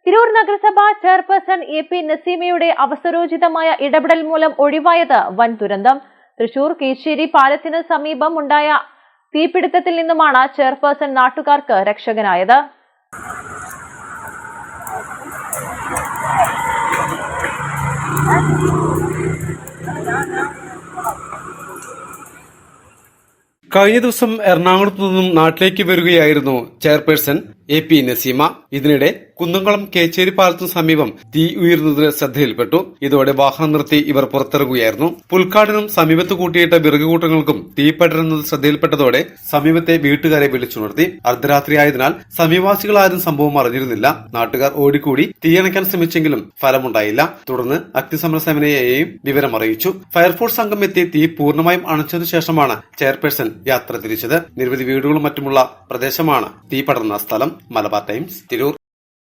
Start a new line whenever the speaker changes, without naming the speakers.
തിരൂർ നഗരസഭ chairperson AP നസീമയുടെ അവസരോചിതമായ ഇടപെടൽ മൂലം ഒഴിവായത് വൻ ദുരന്തം. തൃശൂർ കീച്ചേരി പാലത്തിന് സമീപം ഉണ്ടായ തീപിടുത്തത്തിൽ നിന്നുമാണ് ചെയർപേഴ്സൺ നാട്ടുകാർക്ക് രക്ഷകനായത്.
കഴിഞ്ഞ ദിവസം എറണാകുളത്തു നിന്നും നാട്ടിലേക്ക് വരികയായിരുന്നു ചെയർപേഴ്സൺ AP നസീമ. ഇതിനിടെ കുന്നംകുളം കേച്ചേരി പാലത്തിനു സമീപം തീ ഉയർന്നതിന് ശ്രദ്ധയിൽപ്പെട്ടു. ഇതോടെ വാഹനം നിർത്തി ഇവർ പുറത്തിറങ്ങുകയായിരുന്നു. പുൽക്കാടിനും സമീപത്ത് കൂട്ടിയിട്ട വിറക് കൂട്ടങ്ങൾക്കും തീ പടരുന്നത് ശ്രദ്ധയിൽപ്പെട്ടതോടെ സമീപത്തെ വീട്ടുകാരെ വിളിച്ചുണർത്തി. അർദ്ധരാത്രിയായതിനാൽ സമീപവാസികളാരും സംഭവം അറിഞ്ഞിരുന്നില്ല. നാട്ടുകാർ ഓടിക്കൂടി തീയണയ്ക്കാൻ ശ്രമിച്ചെങ്കിലും ഫലമുണ്ടായില്ല. തുടർന്ന് അഗ്നിശമന സേനയെയും വിവരം അറിയിച്ചു. ഫയർഫോഴ്സ് സംഘം എത്തി തീ പൂർണ്ണമായും അണച്ചതിനു ശേഷമാണ് ചെയർപേഴ്സൺ യാത്ര തിരിച്ചത്. നിരവധി വീടുകളും മറ്റുമുള്ള പ്രദേശമാണ് തീ പടർന്ന സ്ഥലം. മലബാർ ടൈംസ്, തിരൂർ.